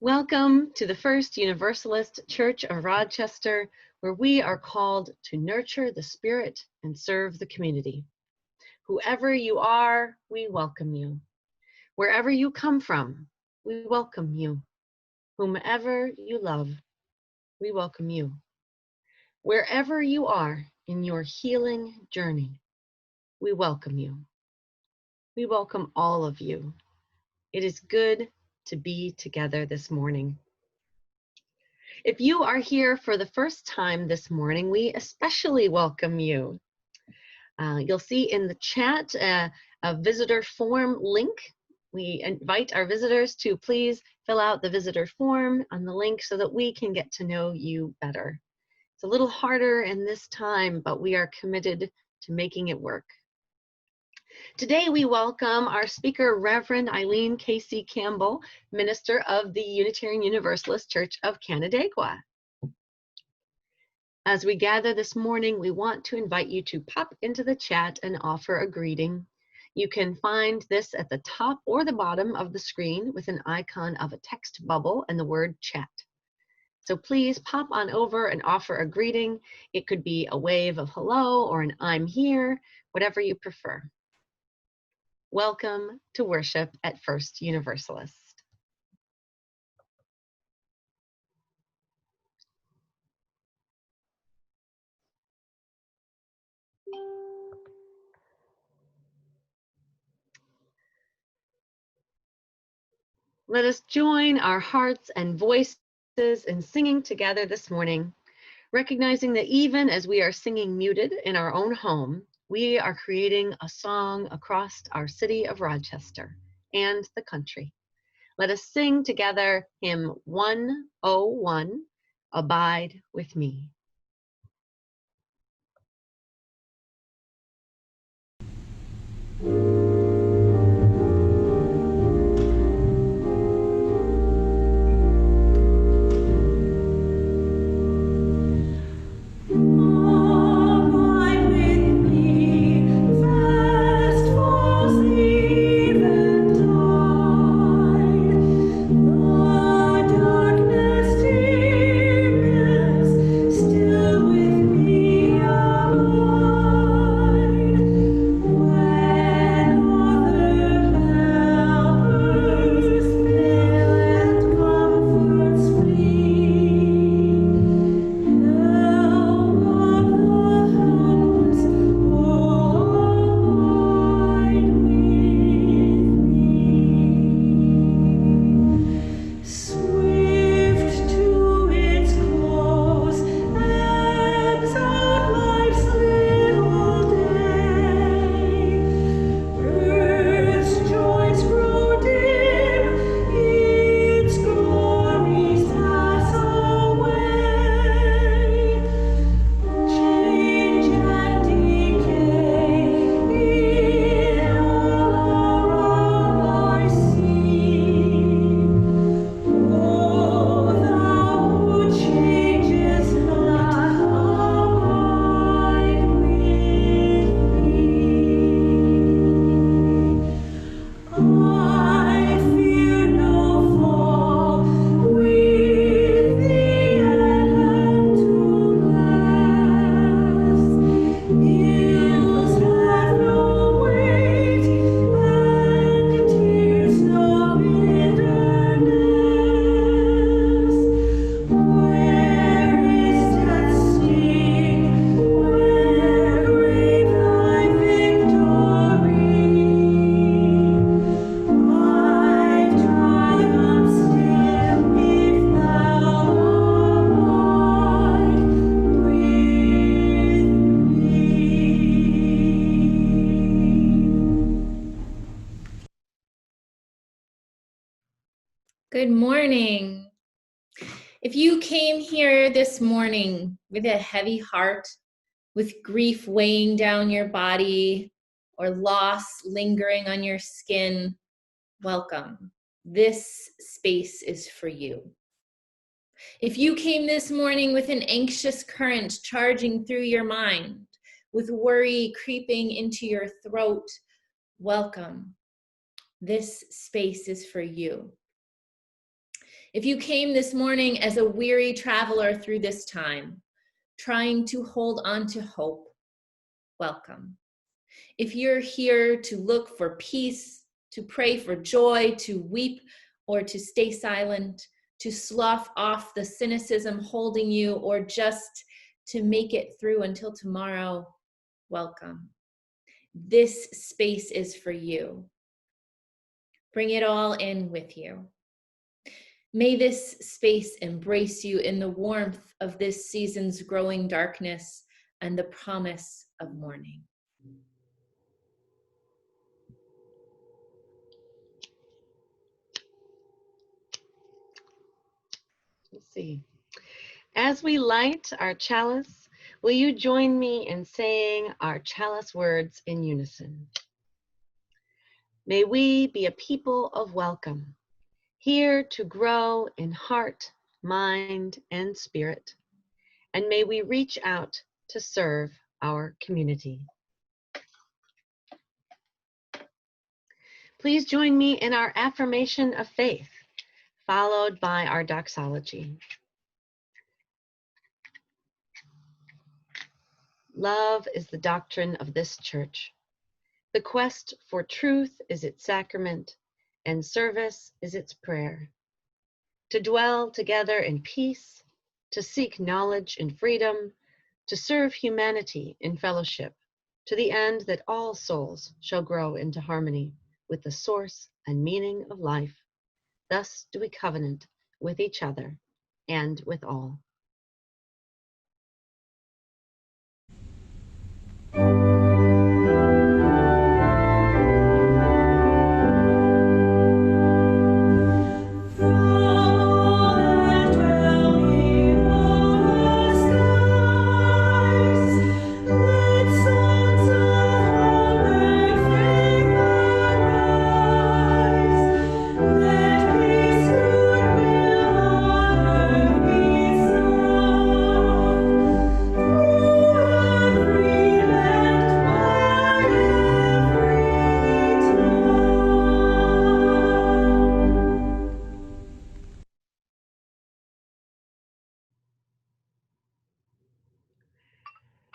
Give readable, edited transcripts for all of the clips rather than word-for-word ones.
Welcome to the First Universalist Church of Rochester, where we are called to nurture the spirit and serve the community. Whoever you are, we welcome you. Wherever you come from, we welcome you. Whomever you love, we welcome you. Wherever you are in your healing journey, we welcome you. We welcome all of you. It is good to be together this morning. If you are here for the first time this morning, we especially welcome you. You'll see in the chat a visitor form link. We invite our visitors to please fill out the visitor form on the link so that we can get to know you better. It's a little harder in this time, but we are committed to making it work. Today we welcome our speaker, Reverend Eileen Casey-Campbell, minister of the Unitarian Universalist Church of Canandaigua. As we gather this morning, we want to invite you to pop into the chat and offer a greeting. You can find this at the top or the bottom of the screen with an icon of a text bubble and the word chat. So please pop on over and offer a greeting. It could be a wave of hello or an I'm here, whatever you prefer. Welcome to worship at First Universalist. Let us join our hearts and voices in singing together this morning, recognizing that even as we are singing muted in our own home, we are creating a song across our city of Rochester and the country. Let us sing together hymn 101, Abide with Me. Good morning. If you came here this morning with a heavy heart, with grief weighing down your body, or loss lingering on your skin, welcome. This space is for you. If you came this morning with an anxious current charging through your mind, with worry creeping into your throat, welcome. This space is for you. If you came this morning as a weary traveler through this time, trying to hold on to hope, welcome. If you're here to look for peace, to pray for joy, to weep, or to stay silent, to slough off the cynicism holding you, or just to make it through until tomorrow, welcome. This space is for you. Bring it all in with you. May this space embrace you in the warmth of this season's growing darkness and the promise of morning. Let's see. As we light our chalice, will you join me in saying our chalice words in unison? May we be a people of welcome, here to grow in heart, mind, and spirit. And may we reach out to serve our community. Please join me in our affirmation of faith, followed by our doxology. Love is the doctrine of this church. The quest for truth is its sacrament, and service is its prayer. To dwell together in peace, to seek knowledge in freedom, to serve humanity in fellowship, to the end that all souls shall grow into harmony with the source and meaning of life. Thus do we covenant with each other and with all.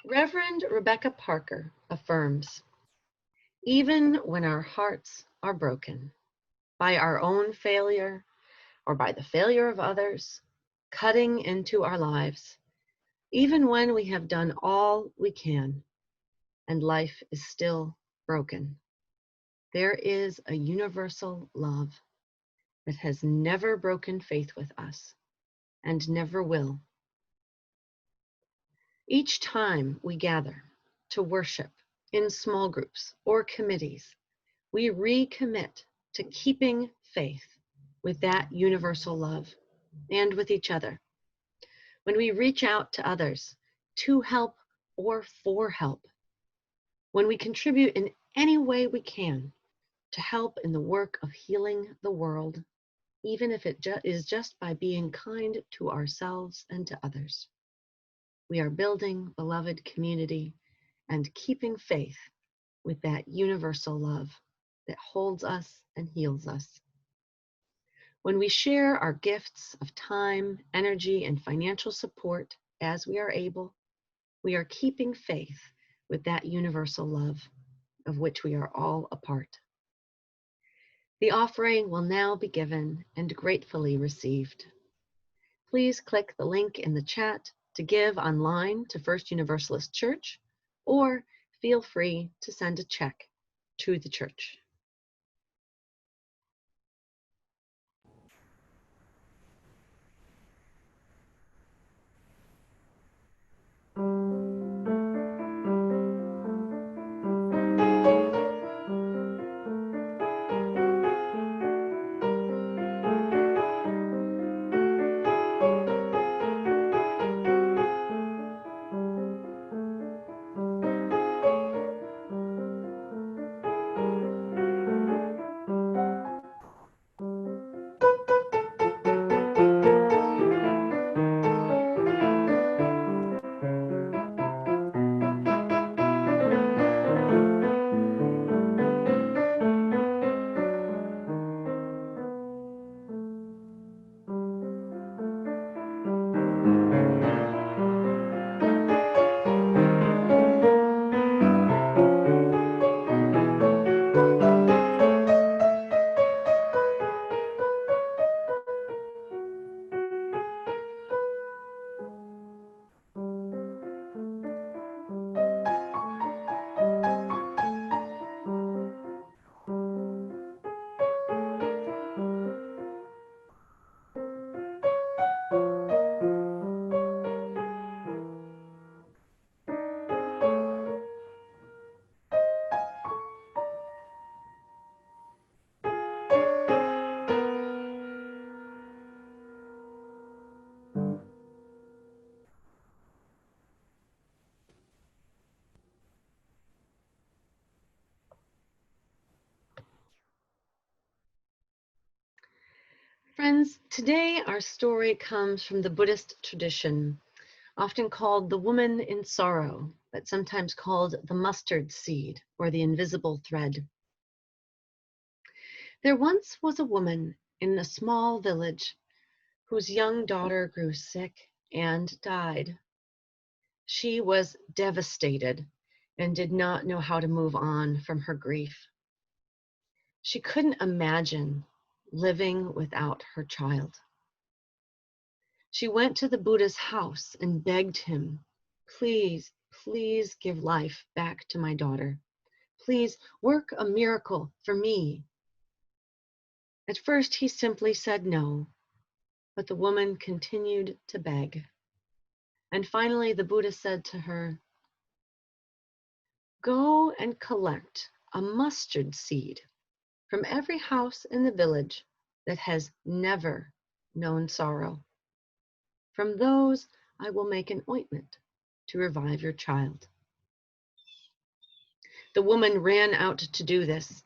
Reverend Rebecca Parker affirms, even when our hearts are broken by our own failure or by the failure of others, cutting into our lives, even when we have done all we can and life is still broken, there is a universal love that has never broken faith with us and never will. Each time we gather to worship in small groups or committees, we recommit to keeping faith with that universal love and with each other. When we reach out to others to help or for help, when we contribute in any way we can to help in the work of healing the world, even if it is just by being kind to ourselves and to others, we are building beloved community and keeping faith with that universal love that holds us and heals us. When we share our gifts of time, energy, and financial support as we are able, we are keeping faith with that universal love of which we are all a part. The offering will now be given and gratefully received. Please click the link in the chat to give online to First Universalist Church, or feel free to send a check to the church. Friends, today our story comes from the Buddhist tradition, often called the woman in sorrow, but sometimes called the mustard seed or the invisible thread. There once was a woman in a small village whose young daughter grew sick and died. She was devastated and did not know how to move on from her grief. She couldn't imagine living without her child. She went to the Buddha's house and begged him, "Please, please give life back to my daughter. Please work a miracle for me." At first, he simply said no, but the woman continued to beg. And finally, the Buddha said to her, "Go and collect a mustard seed from every house in the village that has never known sorrow. From those, I will make an ointment to revive your child." The woman ran out to do this.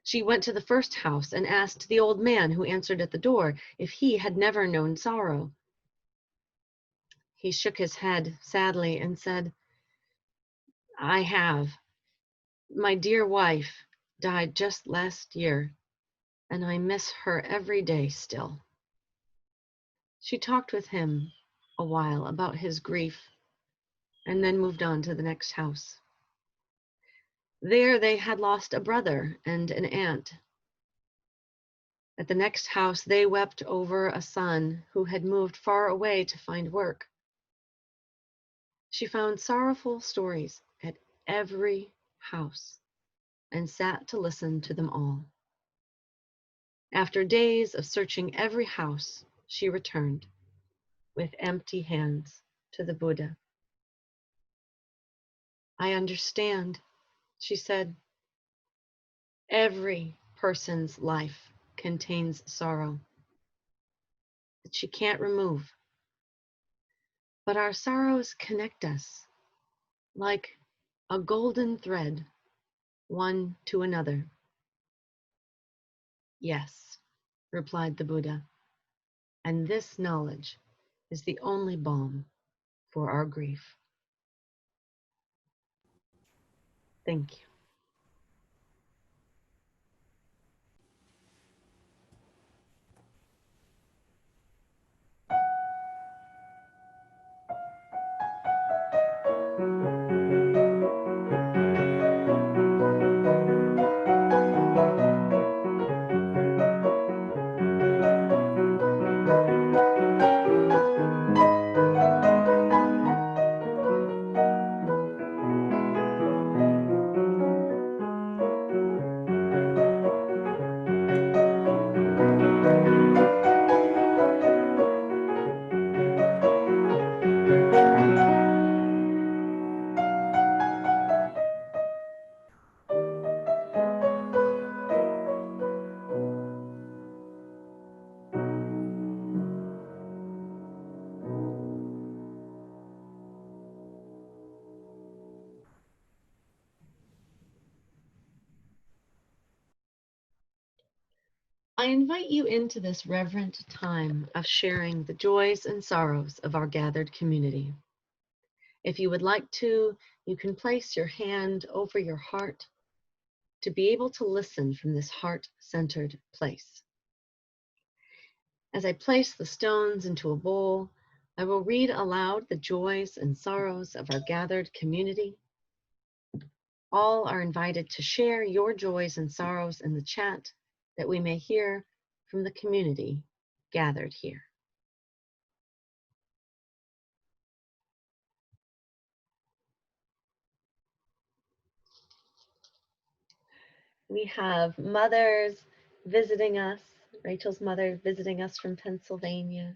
She went to the first house and asked the old man who answered at the door if he had never known sorrow. He shook his head sadly and said, "I have. My dear wife died just last year, and I miss her every day still." She talked with him a while about his grief and then moved on to the next house. There they had lost a brother and an aunt. At the next house, they wept over a son who had moved far away to find work. She found sorrowful stories at every house and sat to listen to them all. After days of searching every house, she returned with empty hands to the Buddha. "I understand," she said. "Every person's life contains sorrow that she can't remove. But our sorrows connect us like a golden thread, one to another." "Yes," replied the Buddha, "and this knowledge is the only balm for our grief." Thank you. I invite you into this reverent time of sharing the joys and sorrows of our gathered community. If you would like to, you can place your hand over your heart to be able to listen from this heart-centered place. As I place the stones into a bowl, I will read aloud the joys and sorrows of our gathered community. All are invited to share your joys and sorrows in the chat that we may hear from the community gathered here. We have mothers visiting us, Rachel's mother visiting us from Pennsylvania.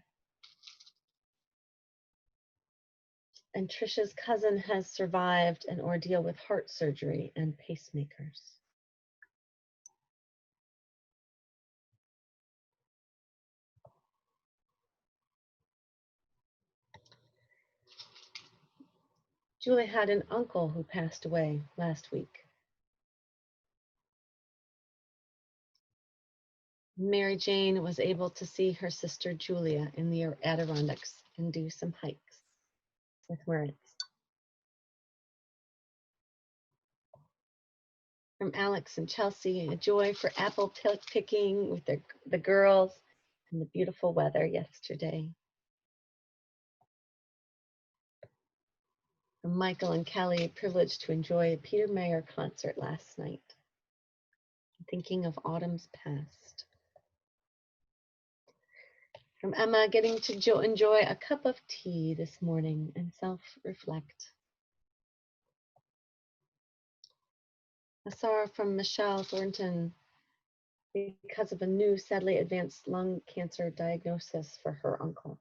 And Trisha's cousin has survived an ordeal with heart surgery and pacemakers. Julie had an uncle who passed away last week. Mary Jane was able to see her sister Julia in the Adirondacks and do some hikes with Moritz. From Alex and Chelsea, a joy for apple picking with the girls and the beautiful weather yesterday. From Michael and Kelly, privileged to enjoy a Peter Mayer concert last night. Thinking of autumns past. From Emma, getting to enjoy a cup of tea this morning and self-reflect. A sorrow from Michelle Thornton because of a new, sadly advanced lung cancer diagnosis for her uncle.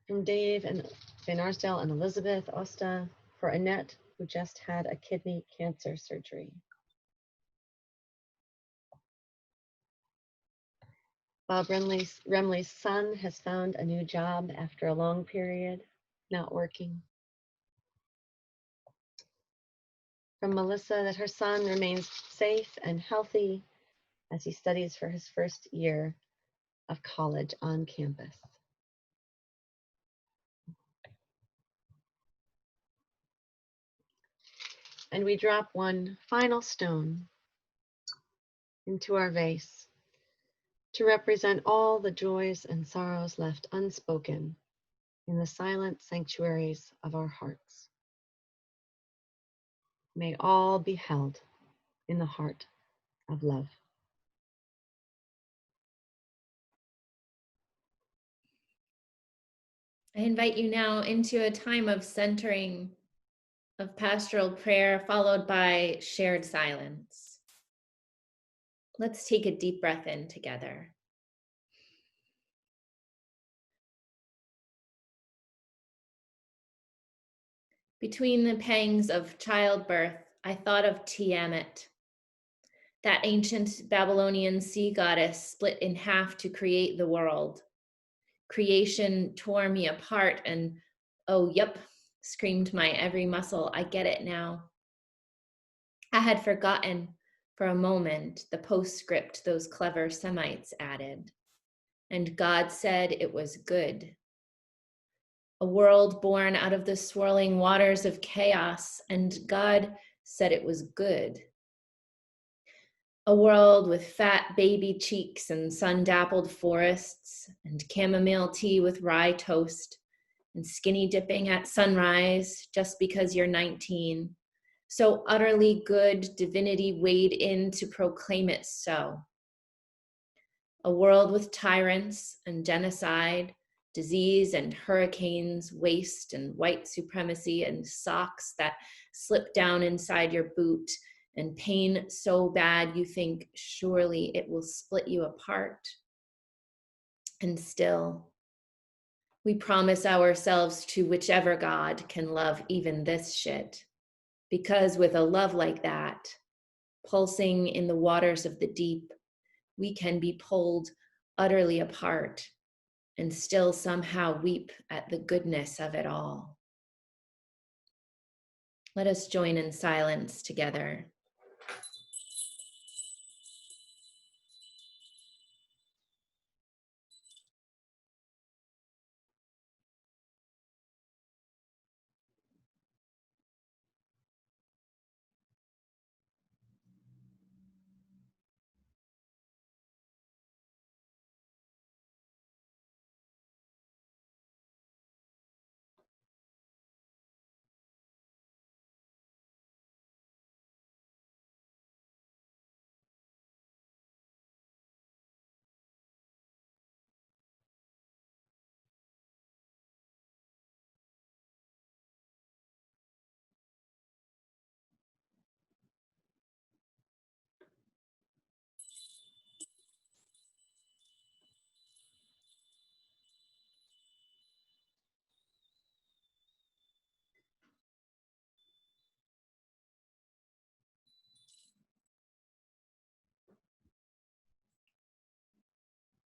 From Dave and Van Arsdale and Elizabeth Osta for Annette, who just had a kidney cancer surgery. Bob Remley's son has found a new job after a long period not working. From Melissa that her son remains safe and healthy as he studies for his first year of college on campus. And we drop one final stone into our vase to represent all the joys and sorrows left unspoken in the silent sanctuaries of our hearts. May all be held in the heart of love. I invite you now into a time of centering, of pastoral prayer, followed by shared silence. Let's take a deep breath in together. Between the pangs of childbirth, I thought of Tiamat, that ancient Babylonian sea goddess split in half to create the world. Creation tore me apart and, oh, yep, screamed my every muscle, I get it now. I had forgotten for a moment the postscript those clever Semites added. And God said it was good. A world born out of the swirling waters of chaos, and God said it was good. A world with fat baby cheeks and sun-dappled forests, and chamomile tea with rye toast, and skinny dipping at sunrise just because you're 19. So utterly good, divinity weighed in to proclaim it so. A world with tyrants and genocide, disease and hurricanes, waste and white supremacy, and socks that slip down inside your boot, and pain so bad you think surely it will split you apart. And still, we promise ourselves to whichever God can love even this shit. Because with a love like that, pulsing in the waters of the deep, we can be pulled utterly apart and still somehow weep at the goodness of it all. Let us join in silence together.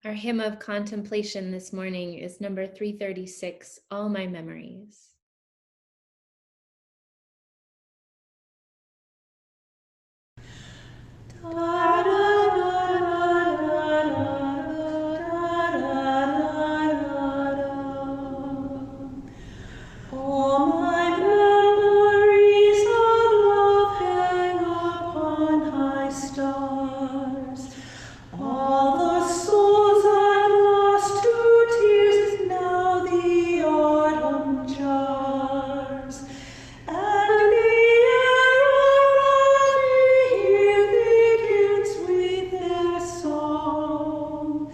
Our hymn of contemplation this morning is number 336, All My Memories. All my memories of love hang upon high stars. All the souls I've lost to tears now the autumn jars. And the air around me here begins with their song.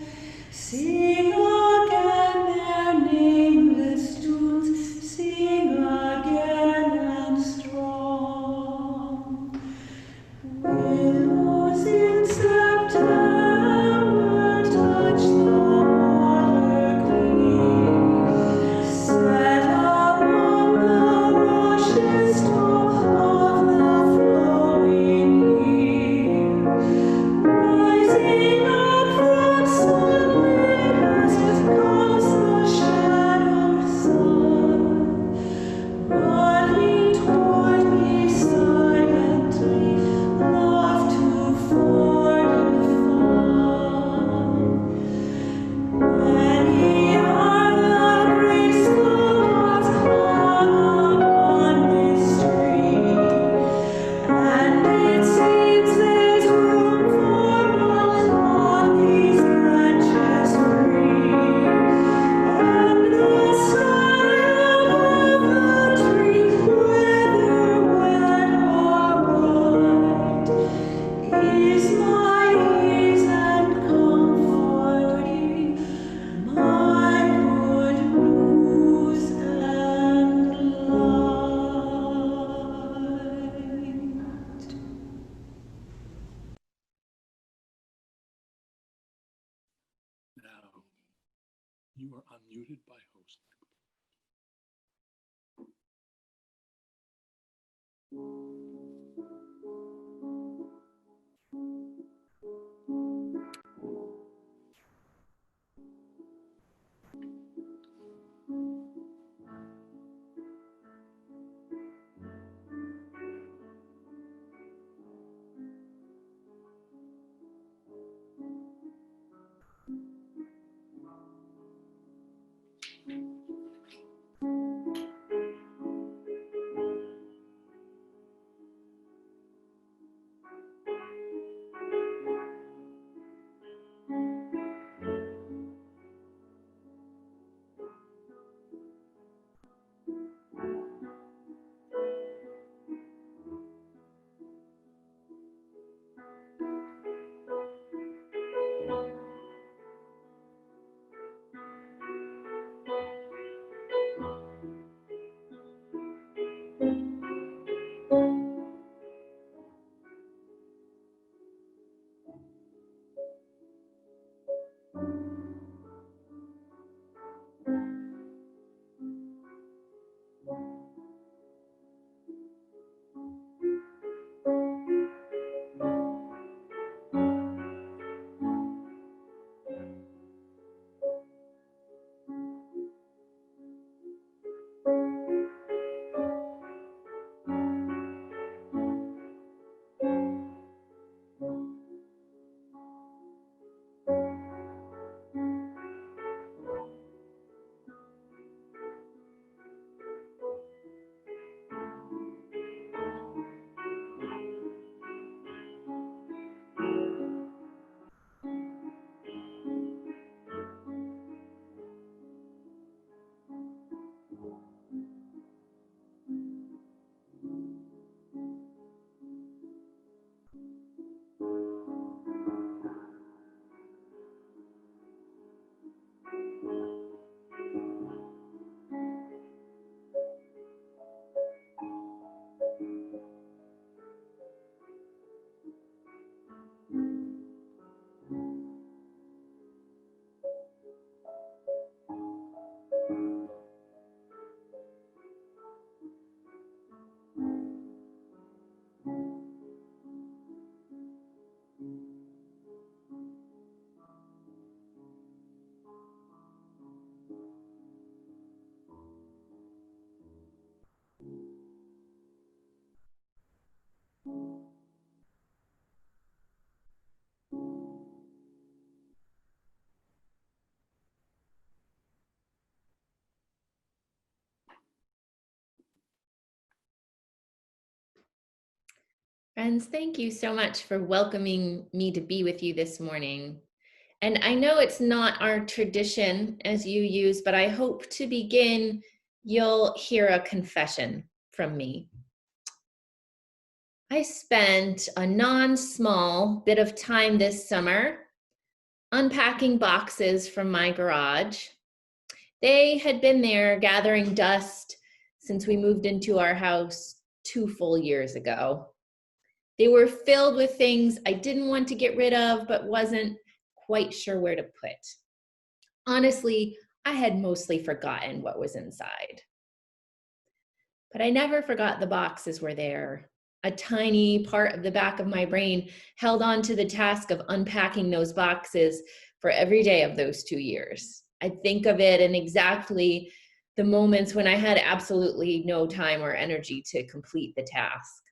Sing again their nameless tunes, sing again and strong. Willows in September touch the water gleam, set among the rushes tall of the flowing year. Rising up from sunlit as comes the shadowed sun, running toward me silently, love to fortify. Many are the graceful hearts hung upon this tree, and it seems there's room for all on these branches free. And the sigh above the tree, whether wet or bright, is my ease and comforting, my good news and light. Now, you are unmuted by host. Friends, thank you so much for welcoming me to be with you this morning. And I know it's not our tradition as you use, but I hope to begin, you'll hear a confession from me. I spent a non-small bit of time this summer unpacking boxes from my garage. They had been there gathering dust since we moved into our house 2 full years ago. They were filled with things I didn't want to get rid of, but wasn't quite sure where to put. Honestly, I had mostly forgotten what was inside. But I never forgot the boxes were there. A tiny part of the back of my brain held on to the task of unpacking those boxes for every day of those 2 years. I think of it in exactly the moments when I had absolutely no time or energy to complete the task.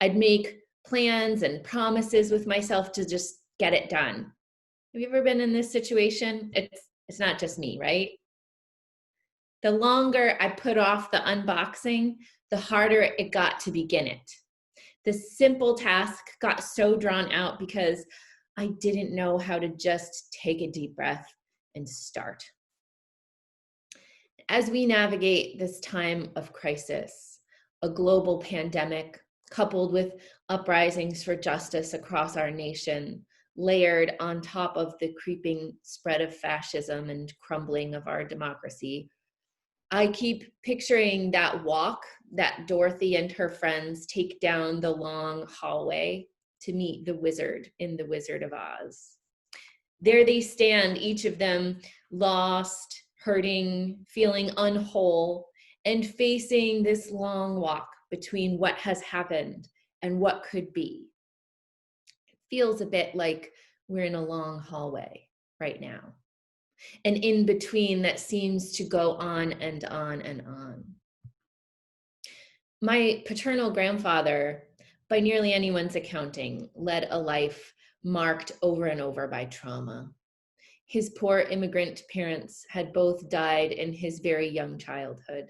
I'd make plans and promises with myself to just get it done. Have you ever been in this situation? It's not just me, right? The longer I put off the unboxing, the harder it got to begin it. The simple task got so drawn out because I didn't know how to just take a deep breath and start. As we navigate this time of crisis, a global pandemic coupled with uprisings for justice across our nation, layered on top of the creeping spread of fascism and crumbling of our democracy, I keep picturing that walk that Dorothy and her friends take down the long hallway to meet the wizard in The Wizard of Oz. There they stand, each of them lost, hurting, feeling unwhole, and facing this long walk between what has happened and what could be. It feels a bit like we're in a long hallway right now. An in-between that seems to go on and on and on. My paternal grandfather, by nearly anyone's accounting, led a life marked over and over by trauma. His poor immigrant parents had both died in his very young childhood.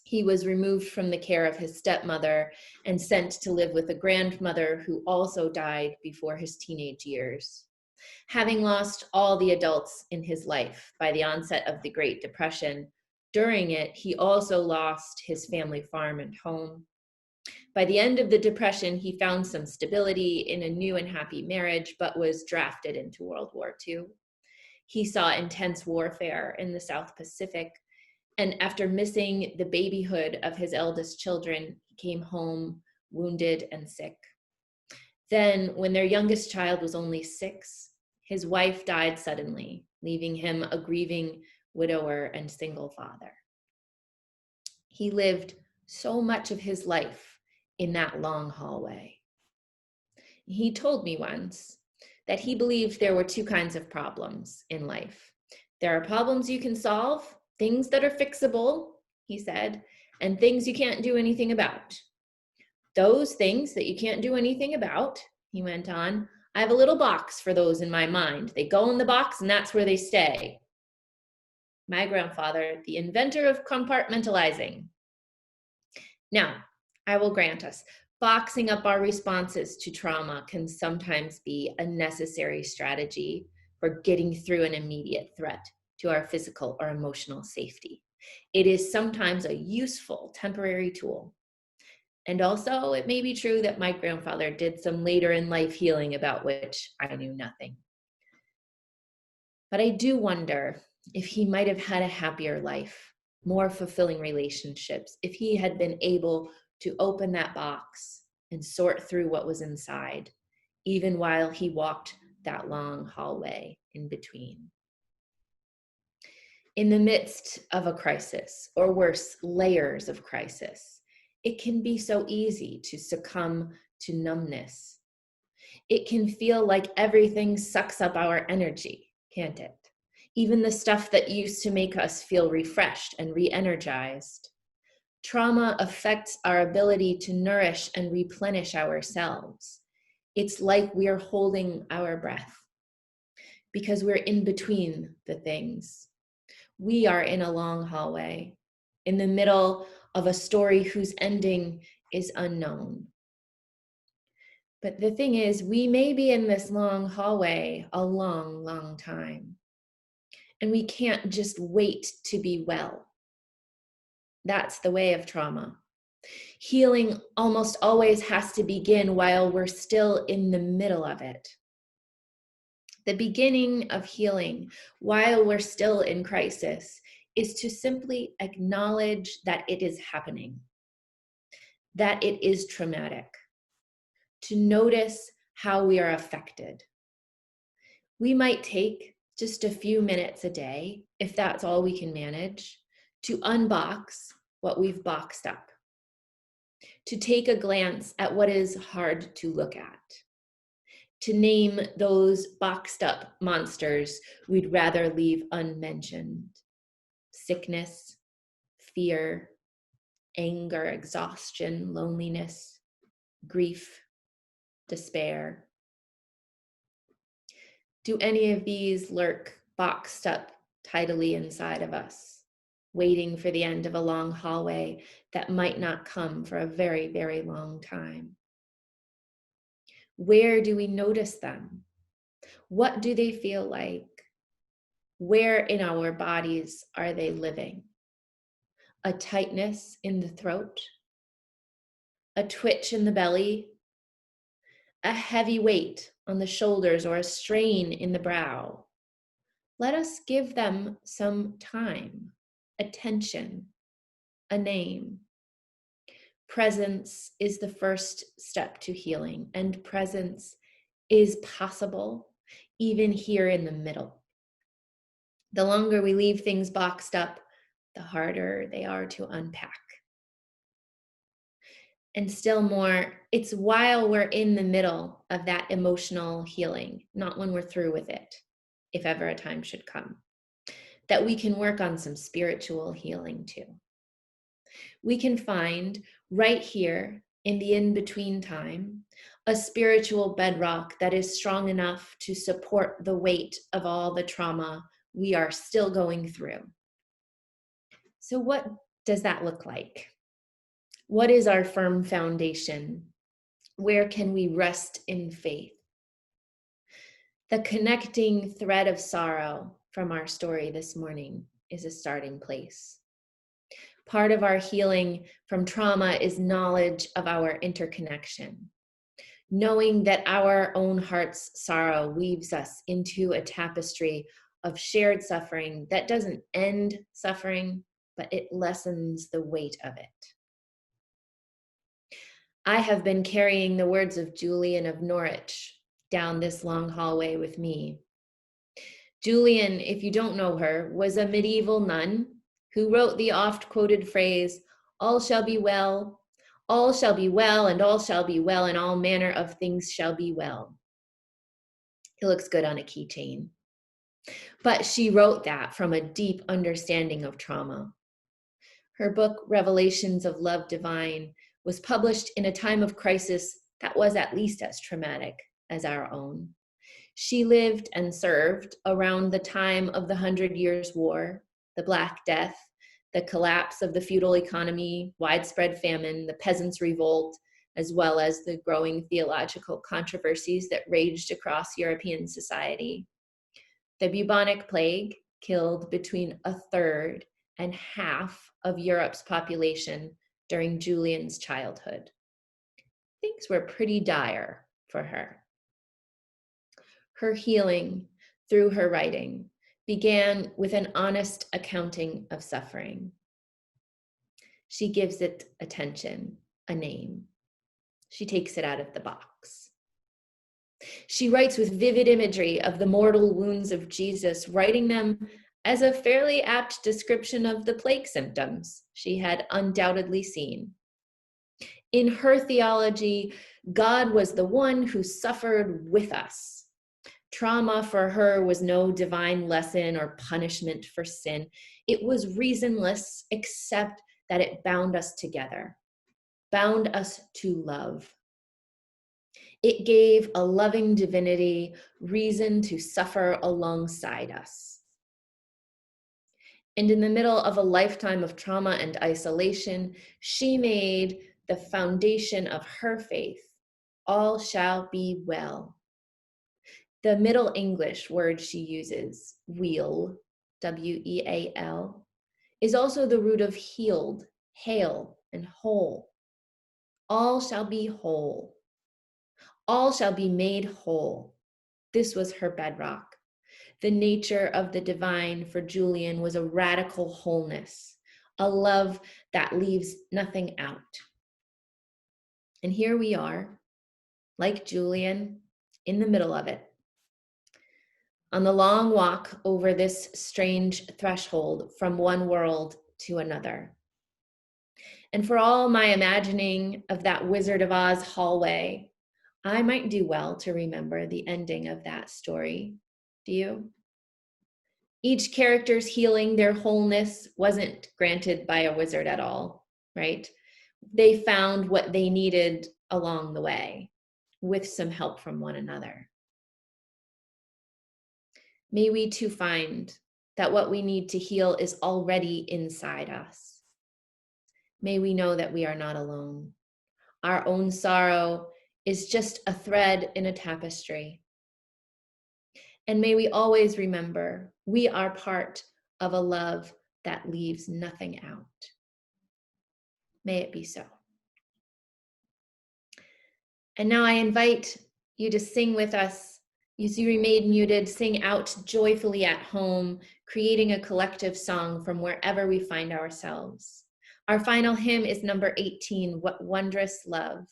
He was removed from the care of his stepmother and sent to live with a grandmother who also died before his teenage years. Having lost all the adults in his life by the onset of the Great Depression, during it, he also lost his family farm and home. By the end of the Depression, he found some stability in a new and happy marriage, but was drafted into World War II. He saw intense warfare in the South Pacific, and after missing the babyhood of his eldest children, he came home wounded and sick. Then, when their youngest child was only 6, his wife died suddenly, leaving him a grieving widower and single father. He lived so much of his life in that long hallway. He told me once that he believed there were 2 kinds of problems in life. There are problems you can solve, things that are fixable, he said, and things you can't do anything about. Those things that you can't do anything about, he went on, I have a little box for those in my mind. They go in the box and that's where they stay. My grandfather, the inventor of compartmentalizing. Now, I will grant us, boxing up our responses to trauma can sometimes be a necessary strategy for getting through an immediate threat to our physical or emotional safety. It is sometimes a useful temporary tool. And also, it may be true that my grandfather did some later in life healing about which I knew nothing. But I do wonder if he might have had a happier life, more fulfilling relationships, if he had been able to open that box and sort through what was inside, even while he walked that long hallway in between. In the midst of a crisis, or worse, layers of crisis, it can be so easy to succumb to numbness. It can feel like everything sucks up our energy, can't it? Even the stuff that used to make us feel refreshed and re-energized. Trauma affects our ability to nourish and replenish ourselves. It's like we're holding our breath because we're in between the things. We are in a long hallway, in the middle of a story whose ending is unknown. But the thing is, we may be in this long hallway a long, long time. And we can't just wait to be well. That's the way of trauma. Healing almost always has to begin while we're still in the middle of it. The beginning of healing while we're still in crisis is to simply acknowledge that it is happening, that it is traumatic, to notice how we are affected. We might take just a few minutes a day, if that's all we can manage, to unbox what we've boxed up, to take a glance at what is hard to look at, to name those boxed up monsters we'd rather leave unmentioned: sickness, fear, anger, exhaustion, loneliness, grief, despair. Do any of these lurk boxed up tidily inside of us, waiting for the end of a long hallway that might not come for a very, very long time? Where do we notice them? What do they feel like? Where in our bodies are they living? A tightness in the throat? A twitch in the belly? A heavy weight on the shoulders or a strain in the brow? Let us give them some time, attention, a name. Presence is the first step to healing, and presence is possible even here in the middle. The longer we leave things boxed up, the harder they are to unpack. And still more, it's while we're in the middle of that emotional healing, not when we're through with it, if ever a time should come, that we can work on some spiritual healing too. We can find right here in the in-between time a spiritual bedrock that is strong enough to support the weight of all the trauma we are still going through. So what does that look like? What is our firm foundation? Where can we rest in faith? The connecting thread of sorrow from our story this morning is a starting place. Part of our healing from trauma is knowledge of our interconnection. Knowing that our own heart's sorrow weaves us into a tapestry of shared suffering that doesn't end suffering, but it lessens the weight of it. I have been carrying the words of Julian of Norwich down this long hallway with me. Julian, if you don't know her, was a medieval nun who wrote the oft-quoted phrase, "All shall be well, and all shall be well, and all manner of things shall be well." It looks good on a keychain. But she wrote that from a deep understanding of trauma. Her book, Revelations of Love Divine, was published in a time of crisis that was at least as traumatic as our own. She lived and served around the time of the 100 Years' War, the Black Death, the collapse of the feudal economy, widespread famine, the Peasants' Revolt, as well as the growing theological controversies that raged across European society. The bubonic plague killed between a third and half of Europe's population during Julian's childhood. Things were pretty dire for her. Her healing through her writing began with an honest accounting of suffering. She gives it attention, a name. She takes it out of the box. She writes with vivid imagery of the mortal wounds of Jesus, writing them as a fairly apt description of the plague symptoms she had undoubtedly seen. In her theology, God was the one who suffered with us. Trauma for her was no divine lesson or punishment for sin. It was reasonless, except that it bound us together, bound us to love. It gave a loving divinity reason to suffer alongside us. And in the middle of a lifetime of trauma and isolation, she made the foundation of her faith all shall be well. The Middle English word she uses, weal, W-E-A-L, is also the root of healed, hail, and whole. All shall be whole. All shall be made whole. This was her bedrock. The nature of the divine for Julian was a radical wholeness, a love that leaves nothing out. And here we are, like Julian, in the middle of it, on the long walk over this strange threshold from one world to another. And for all my imagining of that Wizard of Oz hallway, I might do well to remember the ending of that story. Do you? Each character's healing, their wholeness, wasn't granted by a wizard at all, right? They found what they needed along the way with some help from one another. May we too find that what we need to heal is already inside us. May we know that we are not alone. Our own sorrow is just a thread in a tapestry. And may we always remember we are part of a love that leaves nothing out. May it be so. And now I invite you to sing with us. As you remain muted, sing out joyfully at home, creating a collective song from wherever we find ourselves. Our final hymn is number 18, What Wondrous Love.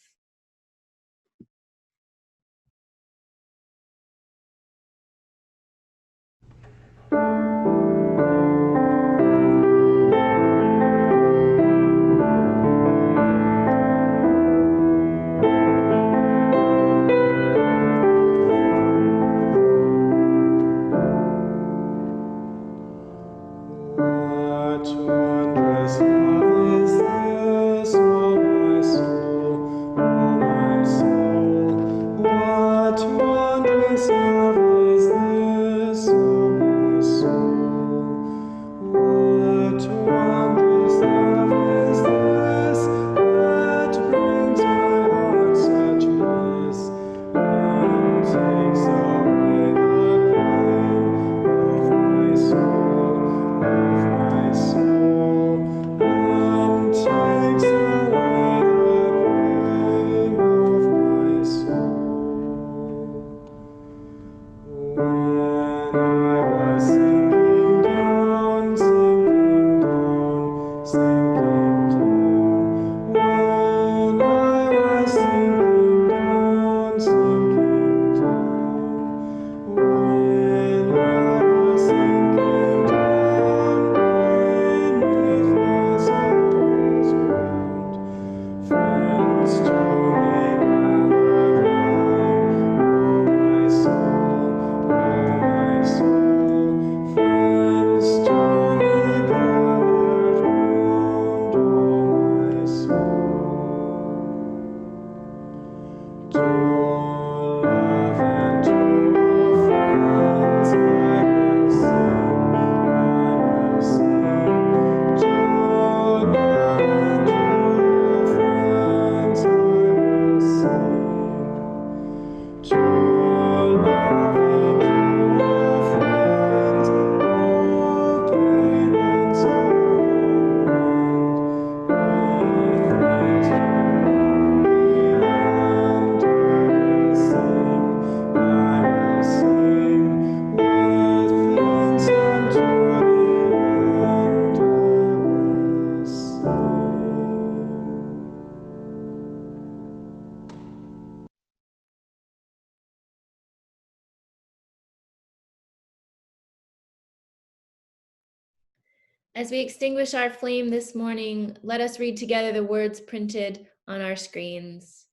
As we extinguish our flame this morning, let us read together the words printed on our screens.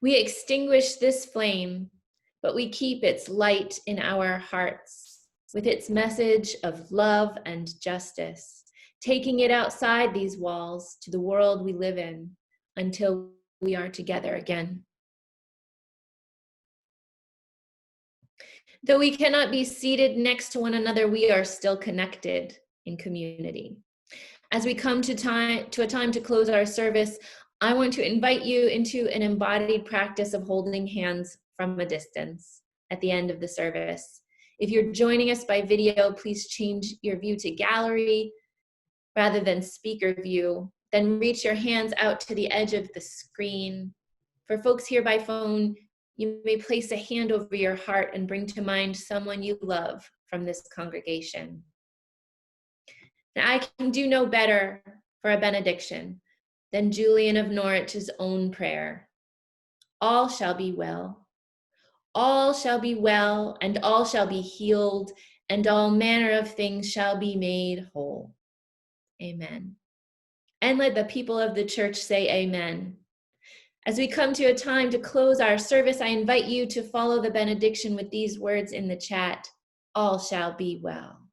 We extinguish this flame, but we keep its light in our hearts with its message of love and justice, taking it outside these walls to the world we live in until we are together again. Though we cannot be seated next to one another, we are still connected in community. As we come to a time to close our service, I want to invite you into an embodied practice of holding hands from a distance at the end of the service. If you're joining us by video, please change your view to gallery rather than speaker view. Then reach your hands out to the edge of the screen. For folks here by phone, you may place a hand over your heart and bring to mind someone you love from this congregation. Now, I can do no better for a benediction than Julian of Norwich's own prayer. All shall be well. All shall be well, and all shall be healed, and all manner of things shall be made whole. Amen. And let the people of the church say amen. As we come to a time to close our service, I invite you to follow the benediction with these words in the chat. All shall be well.